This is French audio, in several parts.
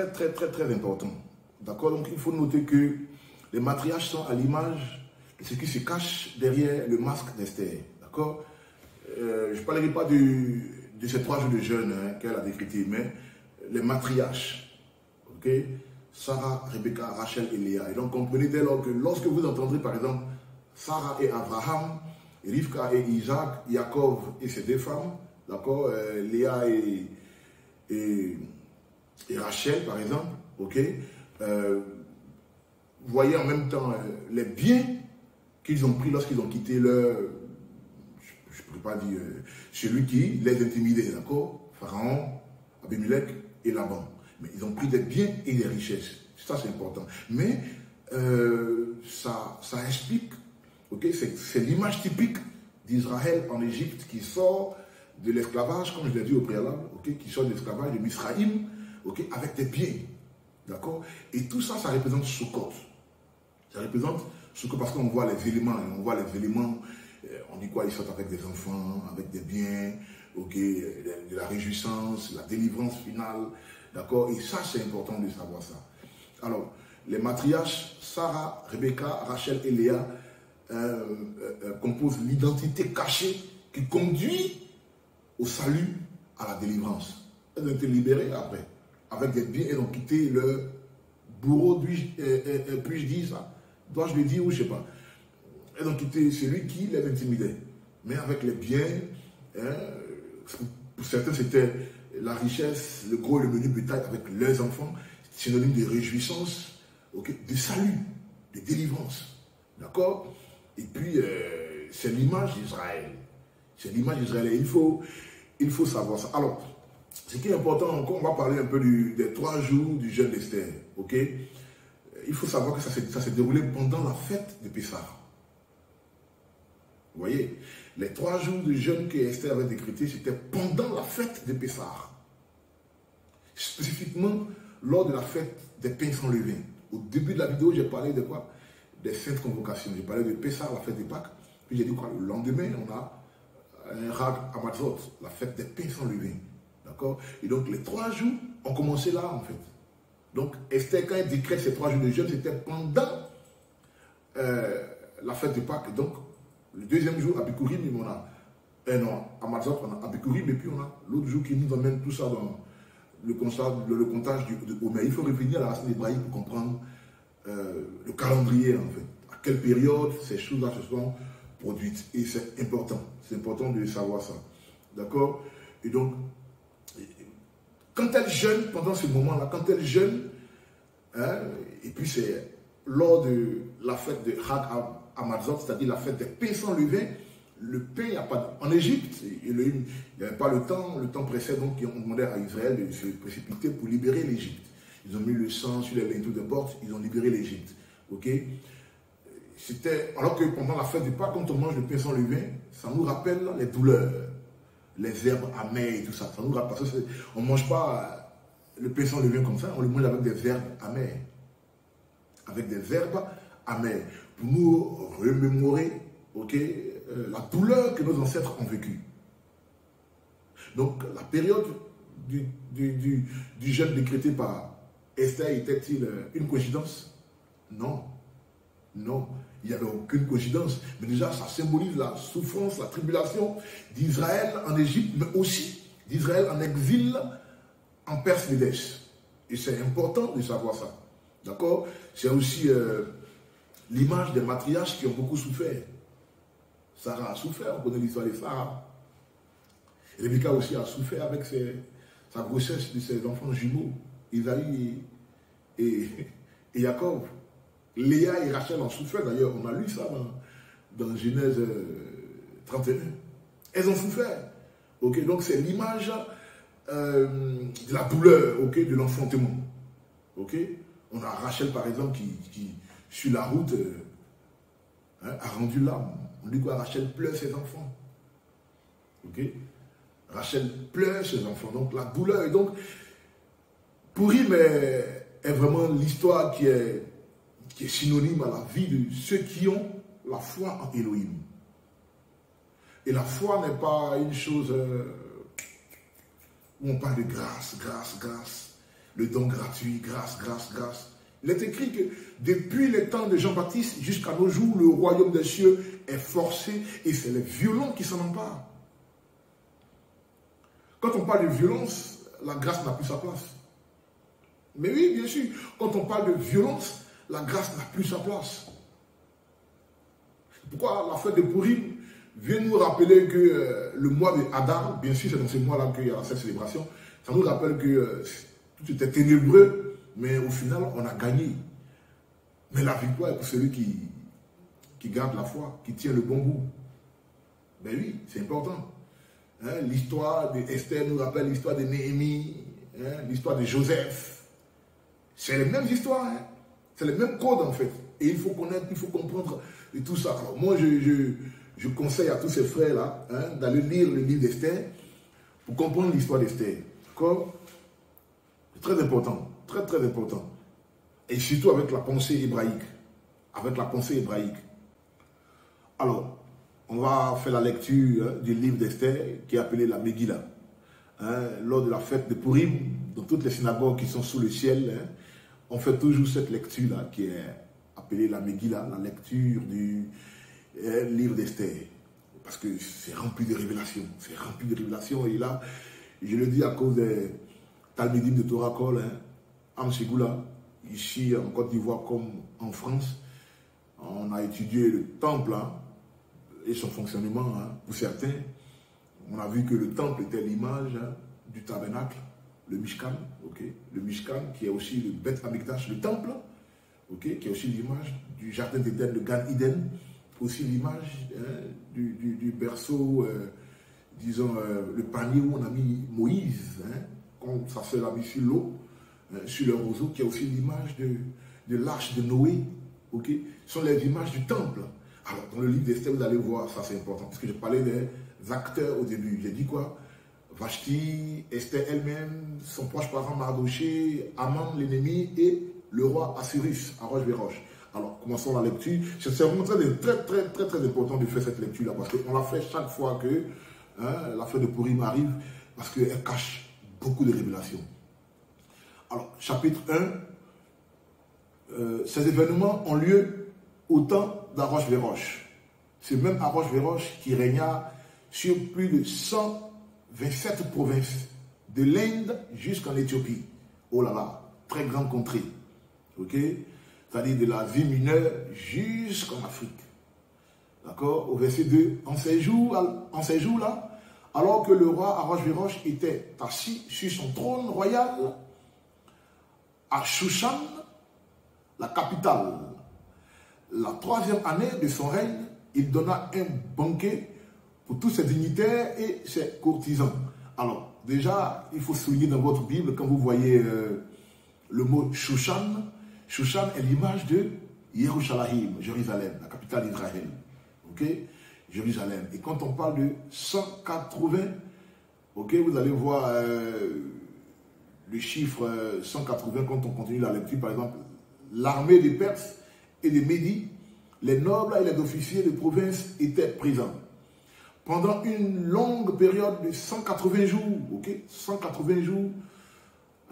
très important. D'accord? Donc il faut noter que les matriarches sont à l'image de ce qui se cache derrière le masque d'Esther. D'accord? Je ne parlerai pas de ces 3 jours de jeûne qu'elle a décrété, mais les matriarches. Ok? Sarah, Rebecca, Rachel et Léa. Et donc comprenez dès lors que lorsque vous entendrez par exemple Sarah et Abraham, Rivka et Isaac, Jacob et ses 2 femmes, d'accord, Léa et Rachel par exemple, ok, vous voyez en même temps les biens qu'ils ont pris lorsqu'ils ont quitté leur, je ne peux pas dire, celui qui les intimidait, d'accord, Pharaon, Abimelech et Laban. Mais ils ont pris des biens et des richesses. Ça, c'est important. Mais ça explique, okay, c'est l'image typique d'Israël en Égypte qui sort de l'esclavage, comme je l'ai dit au préalable, okay, qui sort de l'esclavage de Misraïm, okay, avec des biens. D'accord? Et tout ça, ça représente Sukkot. Ça représente Sukkot parce qu'on voit les éléments. On voit les éléments, on dit quoi? Ils sortent avec des enfants, avec des biens, okay, de la réjouissance, la délivrance finale. D'accord? Et ça, c'est important de savoir ça. Alors, les matriarches, Sarah, Rebecca, Rachel et Léa, composent l'identité cachée qui conduit au salut, à la délivrance. Elles ont été libérées après, avec des biens, elles ont quitté leur bourreau, puis-je dire ça? Dois-je le dire ou je ne sais pas? Elles ont quitté celui qui les intimidait. Mais avec les biens, pour certains c'était la richesse, le gros et le menu bétail avec leurs enfants, synonyme de réjouissance, okay, de salut, de délivrance. D'accord? Et puis, c'est l'image d'Israël. C'est l'image d'Israël. Et il faut savoir ça. Alors, ce qui est important encore, on va parler un peu des 3 jours du jeûne d'Esther. Okay? Il faut savoir que ça s'est déroulé pendant la fête de Pessah. Vous voyez, les 3 jours de jeûne que Esther avait décrété, c'était pendant la fête de Pessah. Spécifiquement lors de la fête des pains sans levain. Au début de la vidéo, j'ai parlé de quoi? Des saintes convocations. J'ai parlé de Pessah, la fête des Pâques. Puis j'ai dit quoi? Le lendemain, on a un Rag Hamatzot, la fête des pains sans levain. D'accord? Et donc les 3 jours ont commencé là en fait. Donc Esther, quand elle décrète ces 3 jours de jeûne, c'était pendant la fête des Pâques. Donc le deuxième jour, à Bikurim, on a Hamatzot, on a Bikurim, et puis on a l'autre jour qui nous emmène tout ça dans le comptage de Omer. Il faut revenir à la racine hébraïque pour comprendre le calendrier en fait. À quelle période ces choses-là se sont produites. Et c'est important. C'est important de savoir ça. D'accord? Et donc, quand elle jeûne, pendant ce moment-là, quand elle jeûne, et puis c'est lors de la fête de Chag Hamatzot, c'est-à-dire la fête des pains sans levain, le pain, il n'y a pas... En Égypte, il n'y avait pas le temps pressait, donc on demandait à Israël de se précipiter pour libérer l'Égypte. Ils ont mis le sang sur les linteaux de porte, ils ont libéré l'Égypte. Ok? C'était... Alors que pendant la fête du Pâques, quand on mange le pain sans levain, ça nous rappelle les douleurs, les herbes amères et tout ça. Ça nous rappelle, parce qu'on ne mange pas le pain sans levain comme ça, on le mange avec des herbes amères. Avec des herbes amères. Pour nous remémorer, ok, la douleur que nos ancêtres ont vécue. Donc, la période du jeûne décrété par Esther était-il une coïncidence? Non. Non, il n'y avait aucune coïncidence. Mais déjà, ça symbolise la souffrance, la tribulation d'Israël en Égypte, mais aussi d'Israël en exil en Perse-Médès. Et c'est important de savoir ça. D'accord? C'est aussi l'image des matriarches qui ont beaucoup souffert. Sarah a souffert, on connaît l'histoire de Sarah. Rebecca aussi a souffert avec sa grossesse de ses enfants jumeaux, Isaïe et Jacob. Léa et Rachel ont souffert, d'ailleurs, on a lu ça dans Genèse 31. Elles ont souffert. Okay? Donc c'est l'image de la douleur, okay, de l'enfantement. Okay? On a Rachel, par exemple, qui sur la route, a rendu l'âme. On dit quoi? Rachel pleure ses enfants. Okay? Rachel pleure ses enfants. Donc la douleur. Et donc, Purim est vraiment l'histoire qui est synonyme à la vie de ceux qui ont la foi en Elohim. Et la foi n'est pas une chose où on parle de grâce, grâce, grâce. le don gratuit, grâce, grâce, grâce. Il est écrit que depuis les temps de Jean-Baptiste jusqu'à nos jours, le royaume des cieux est forcé et c'est les violents qui s'en emparent. Quand on parle de violence, la grâce n'a plus sa place. Mais oui, bien sûr, quand on parle de violence, la grâce n'a plus sa place. Pourquoi la fête de Pourim vient nous rappeler que le mois de Hadar, bien sûr c'est dans ce mois-là qu'il y a cette célébration, ça nous rappelle que tout était ténébreux, mais au final on a gagné. Mais la victoire est pour celui qui garde la foi, qui tient le bon bout. Ben oui, c'est important. Hein, l'histoire d'Esther nous rappelle l'histoire de Néhémie, hein, l'histoire de Joseph. C'est les mêmes histoires, hein. C'est les mêmes codes en fait. Et il faut connaître, il faut comprendre et tout ça. Alors moi je conseille à tous ces frères-là hein, d'aller lire le livre d'Esther pour comprendre l'histoire d'Esther. D'accord? C'est très important, très très important. Et surtout avec la pensée hébraïque. Avec la pensée hébraïque. Alors, on va faire la lecture du livre d'Esther qui est appelé la Megillah. Hein, lors de la fête de Pourim, dans toutes les synagogues qui sont sous le ciel, hein, on fait toujours cette lecture-là qui est appelée la Megillah, la lecture du livre d'Esther. Parce que c'est rempli de révélations. C'est rempli de révélations. Et là, je le dis à cause des Talmidim de Torah Kol, hein, Amsegoula, ici en Côte d'Ivoire comme en France, on a étudié le temple hein, et son fonctionnement. Hein, pour certains, on a vu que le temple était l'image hein, du tabernacle, le Mishkan, okay, le Mishkan qui est aussi le Beth Amikdash, le temple, okay, qui est aussi l'image du jardin d'Éden, le Gan Eden, aussi l'image hein, du berceau, disons, le panier où on a mis Moïse, hein, quand sa sœur a mis sur l'eau, sur le roseau, qui est aussi l'image de l'arche de Noé, ok, sont les images du temple. Alors, dans le livre d'Esther, vous allez voir, ça c'est important, parce que je parlais des acteurs au début. J'ai dit quoi? Vashti, Esther elle-même, son proche parent Mardoché, Aman l'ennemi et le roi Assyrus, Arosh-Vérosh. Alors, commençons la lecture. C'est vraiment très important de faire cette lecture-là, parce qu'on la fait chaque fois que hein, la fête de Pourim arrive, parce qu'elle cache beaucoup de révélations. Alors, chapitre 1, ces événements ont lieu au temps d'Arosh-Vérosh. C'est même Arosh-Vérosh qui régna sur plus de 127 provinces, de l'Inde jusqu'en Éthiopie. Oh là là, très grande contrée. Ok? C'est-à-dire de l'Asie mineure jusqu'en Afrique. D'accord? Au verset 2, en ces jours-là, alors que le roi Arosh-Vérosh était assis sur son trône royal, à Shushan, la capitale, la 3e année de son règne, il donna un banquet pour tous ses dignitaires et ses courtisans. Alors, déjà, il faut souligner dans votre Bible, quand vous voyez le mot Shushan, Shushan est l'image de Yerushalayim, Jérusalem, la capitale d'Israël. Ok? Jérusalem. Et quand on parle de 180, ok, vous allez voir le chiffre 180 quand on continue la lecture. Par exemple, l'armée des Perses et des Médis, les nobles et les officiers de province étaient présents. Pendant une longue période de 180 jours, ok, 180 jours,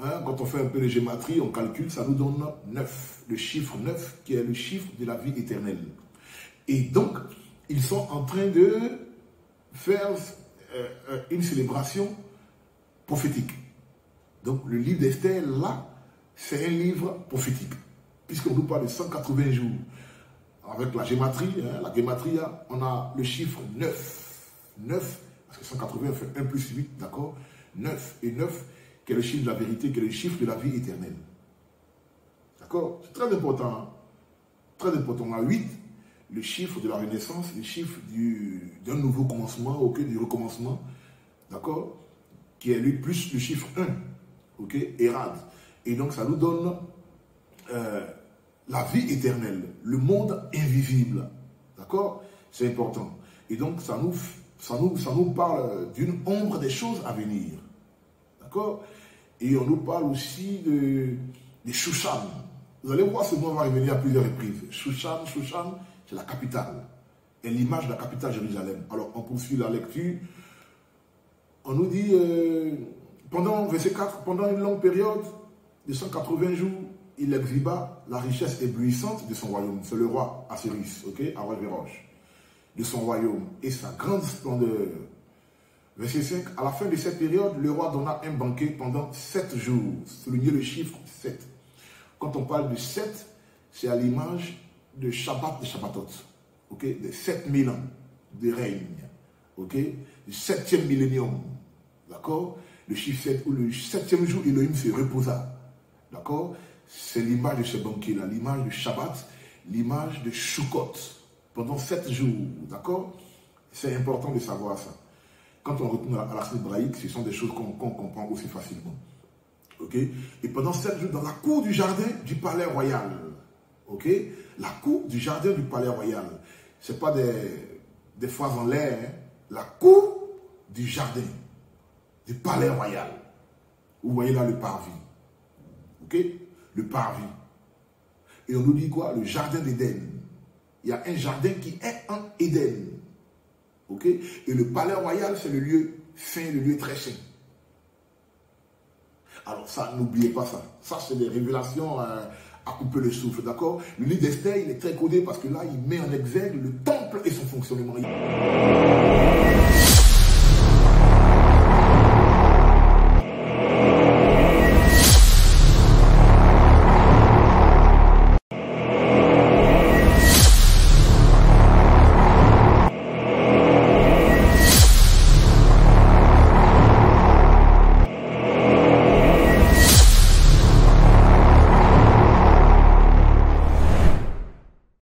hein, quand on fait un peu de gématrie, on calcule, ça nous donne 9, le chiffre 9 qui est le chiffre de la vie éternelle. Et donc, ils sont en train de faire une célébration prophétique. Donc, le livre d'Esther, là, c'est un livre prophétique. Puisqu'on nous parle de 180 jours. Avec la gématrie, hein, on a le chiffre 9. 9, parce que 180 fait 1 plus 8, d'accord? 9 et 9, qui est le chiffre de la vérité, qui est le chiffre de la vie éternelle. D'accord? C'est très important. Hein? Très important. On a 8, le chiffre de la renaissance, le chiffre d'un nouveau commencement, ok, du recommencement. D'accord? Qui est lui plus le chiffre 1. Ok? Érad. Et donc ça nous donne la vie éternelle, le monde invisible. D'accord? C'est important. Et donc ça nous parle d'une ombre des choses à venir. D'accord? Et on nous parle aussi de Shushan. Vous allez voir, ce mot va revenir à plusieurs reprises. Shushan, c'est la capitale. Et l'image de la capitale Jérusalem. Alors, on poursuit la lecture. On nous dit, verset 4, pendant une longue période, de 180 jours, il exhiba la richesse éblouissante de son royaume. C'est le roi Assyrus, ok, Ahasverosh, de son royaume et sa grande splendeur. Verset 5, à la fin de cette période, le roi donna un banquet pendant 7 jours. Soulignez le chiffre 7. Quand on parle de 7, c'est à l'image de Shabbat de Shabbatot, ok, de 7000 ans de règne, ok, du 7e millénium, d'accord, le chiffre 7, où le 7e jour, Elohim se reposa, d'accord, c'est l'image de ce banquet-là, l'image de Shabbat, l'image de Sukkot, pendant 7 jours, d'accord, c'est important de savoir ça. Quand on retourne à la racine hébraïque, ce sont des choses qu'on comprend aussi facilement, ok, et pendant 7 jours, dans la cour du jardin du palais royal, ok, la cour du jardin du palais royal, ce n'est pas des phrases en l'air, hein. La cour du jardin du palais royal. Vous voyez là le parvis. Ok? Le parvis. Et on nous dit quoi? Le jardin d'Éden. Il y a un jardin qui est en Éden. Ok? Et le palais royal, c'est le lieu saint, le lieu très saint. Alors ça, n'oubliez pas ça. Ça, c'est des révélations à couper le souffle, d'accord? Le livre d'Esther, il est très codé parce que là, il met en exergue le temple et son fonctionnement.